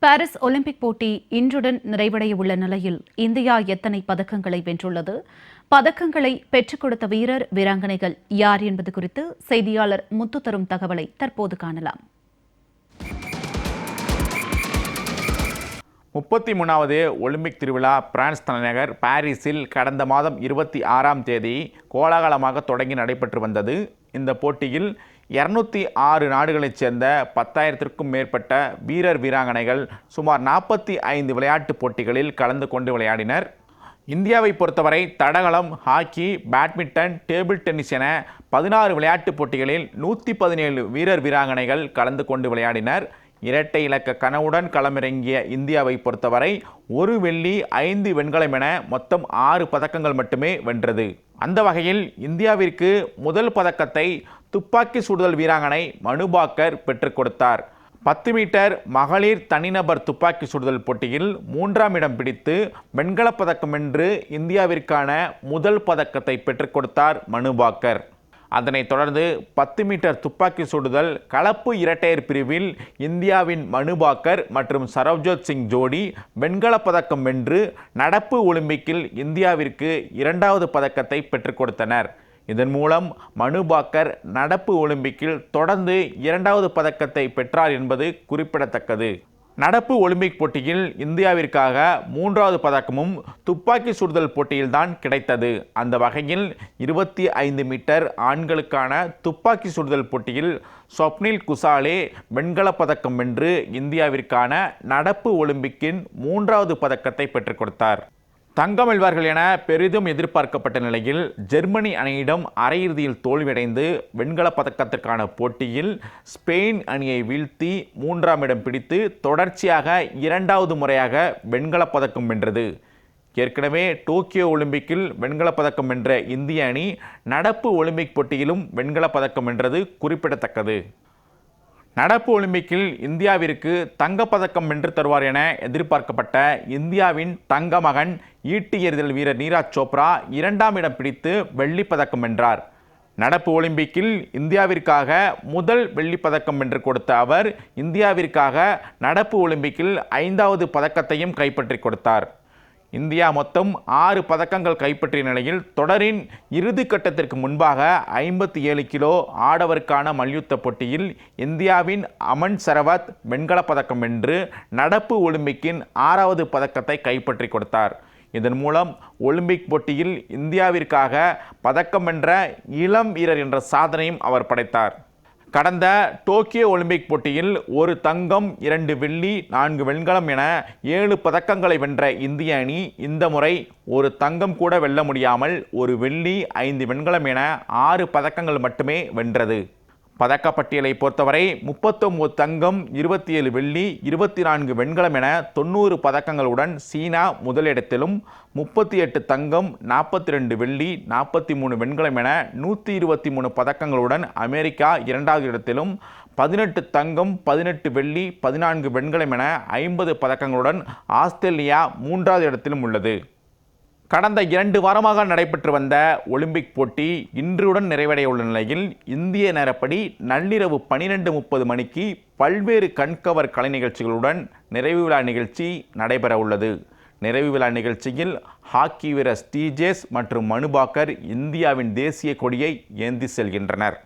Paris Olympic போட்டி இன்றுடன் நிறைவடைய உள்ள நிலையில் இந்தியா எத்தனை பதக்கங்களை வென்றுள்ளது? பதக்கங்களை பெற்றுக் கொடுத்த வீரர் வீராங்கனைகள் யார் என்பது குறித்து செய்தியாளர் முத்து தரும் தகவலை தற்போது காணலாம். 33வது ஒலிம்பிக் திருவிழா பிரான்ஸ் தலைநகர் பாரிஸில் கடந்த மாதம் 26ஆம் தேதி கோலாகலமாக தொடங்கி நடைபெற்று வந்தது. இந்த போட்டியில் 206 நாடுகளைச் சேர்ந்த 10,000க்கும் மேற்பட்ட வீரர் வீராங்கனைகள் சுமார் 45 விளையாட்டுப் போட்டிகளில் கலந்து கொண்டு விளையாடினர். இந்தியாவை பொறுத்தவரை தடகளம், ஹாக்கி, பேட்மிண்டன், டேபிள் டென்னிஸ் என 16 விளையாட்டுப் போட்டிகளில் 117 வீரர் வீராங்கனைகள் கலந்து கொண்டு விளையாடினர். இரட்டை இலக்க கனவுடன் களமிறங்கிய இந்தியாவை பொறுத்தவரை 1 வெள்ளி 5 வெண்கலம் என மொத்தம் 6 பதக்கங்கள் மட்டுமே வென்றது. அந்த வகையில் இந்தியாவிற்கு முதல் பதக்கத்தை துப்பாக்கி சுடுதல் வீராங்கனை மனு பாக்கர் பெற்றுக் கொடுத்தார். 10 மீட்டர் மகளிர் தனிநபர் துப்பாக்கி சுடுதல் போட்டியில் 3ஆம் இடம் பிடித்து வெண்கலப் பதக்கம் வென்று இந்தியாவிற்கான முதல் பதக்கத்தை பெற்றுக் கொடுத்தார் மனு பாக்கர். அதனைத் தொடர்ந்து 10 மீட்டர் துப்பாக்கி சுடுதல் கலப்பு இரட்டையர் பிரிவில் இந்தியாவின் மனு பாக்கர் மற்றும் சரவ்ஜோத் சிங் ஜோடி வெண்கலப் பதக்கம் வென்று நடப்பு ஒலிம்பிக்கில் இந்தியாவிற்கு 2வது பதக்கத்தை பெற்றுக் கொடுத்தனர். இதன் மூலம் மனு பாக்கர் நடப்பு ஒலிம்பிக்கில் தொடர்ந்து 2வது பதக்கத்தை பெற்றார் என்பது குறிப்பிடத்தக்கது. நடப்பு ஒலிம்பிக் போட்டியில் இந்தியாவிற்காக 3வது பதக்கமும் துப்பாக்கி சுடுதல் போட்டியில்தான் கிடைத்தது. அந்த வகையில் 25 மீட்டர் ஆண்களுக்கான துப்பாக்கி சுடுதல் போட்டியில் ஸ்வப்னில் குசாலே வெண்கலப் பதக்கம் வென்று இந்தியாவிற்கான நடப்பு ஒலிம்பிக்கின் 3வது பதக்கத்தை பெற்றுக் கொடுத்தார். தங்கம் வெல்வார்கள் என பெரிதும் எதிர்பார்க்கப்பட்ட நிலையில் ஜெர்மனி அணியிடம் அரையிறுதியில் தோல்வியடைந்து வெண்கலப் பதக்கத்திற்கான போட்டியில் ஸ்பெயின் அணியை வீழ்த்தி 3ஆம் இடம் பிடித்து தொடர்ச்சியாக 2வது முறையாக வெண்கலப் பதக்கம் வென்றது. ஏற்கனவே டோக்கியோ ஒலிம்பிக்கில் வெண்கலப் பதக்கம் வென்ற இந்திய அணி நடப்பு ஒலிம்பிக் போட்டியிலும் வெண்கலப் பதக்கம் வென்றது குறிப்பிடத்தக்கது. நடப்பு ஒலிம்பிக்கில் இந்தியாவிற்கு தங்கப்பதக்கம் வென்று தருவார் என எதிர்பார்க்கப்பட்ட இந்தியாவின் தங்க மகன் ஈட்டி எறிதல் வீரர் நீரஜ் சோப்ரா 2ஆம் இடம் பிடித்து வெள்ளிப் பதக்கம் வென்றார். நடப்பு ஒலிம்பிக்கில் இந்தியாவிற்காக முதல் வெள்ளிப் பதக்கம் வென்று கொடுத்த அவர் இந்தியாவிற்காக நடப்பு ஒலிம்பிக்கில் 5வது பதக்கத்தையும் கைப்பற்றி கொடுத்தார். இந்தியா மொத்தம் 6 பதக்கங்கள் கைப்பற்றிய நிலையில் தொடரின் இறுதி கட்டத்திற்கு முன்பாக 57 கிலோ ஆடவருக்கான மல்யுத்த போட்டியில் இந்தியாவின் அமன் சரவத் வெண்கலப் பதக்கம் வென்று நடப்பு ஒலிம்பிக்கின் 6வது பதக்கத்தை கைப்பற்றி கொடுத்தார். இதன் மூலம் ஒலிம்பிக் போட்டியில் இந்தியாவிற்காக பதக்கம் வென்ற இளம் வீரர் என்ற சாதனையும் அவர் படைத்தார். கடந்த டோக்கியோ ஒலிம்பிக் போட்டியில் 1 தங்கம், 2 வெள்ளி, 4 வெண்கலம் என 7 பதக்கங்களை வென்ற இந்திய அணி இந்த முறை 1 தங்கம் கூட வெல்ல முடியாமல் 1 வெள்ளி, 5 வெண்கலம் என 6 பதக்கங்கள் மட்டுமே வென்றது. பதக்கப்பட்டியலை பொறுத்தவரை 39 தங்கம், 27 வெள்ளி, 24 வெண்கலம் என 90 பதக்கங்களுடன் சீனா முதலிடத்திலும், 38 தங்கம், 42 வெள்ளி, 43 வெண்கலம் என 123 பதக்கங்களுடன் அமெரிக்கா 2வது இடத்திலும், 18 தங்கம், 18 வெள்ளி, 14 வெண்கலம் என 50 பதக்கங்களுடன் ஆஸ்திரேலியா 3வது இடத்திலும் உள்ளது. கடந்த 2 வாரமாக நடைபெற்று வந்த ஒலிம்பிக் போட்டி இன்றுடன் நிறைவடைய உள்ள நிலையில் இந்திய நேரப்படி நள்ளிரவு 12:30 மணிக்கு பல்வேறு கண்கவர் கலை நிகழ்ச்சிகளுடன் நிறைவு விழா நிகழ்ச்சி நடைபெற உள்ளது. நிறைவு விழா நிகழ்ச்சியில் ஹாக்கி வீரர் ஸ்ரீஜேஷ் மற்றும் மனு பாக்கர் இந்தியாவின் தேசிய கொடியை ஏந்தி செல்கின்றனர்.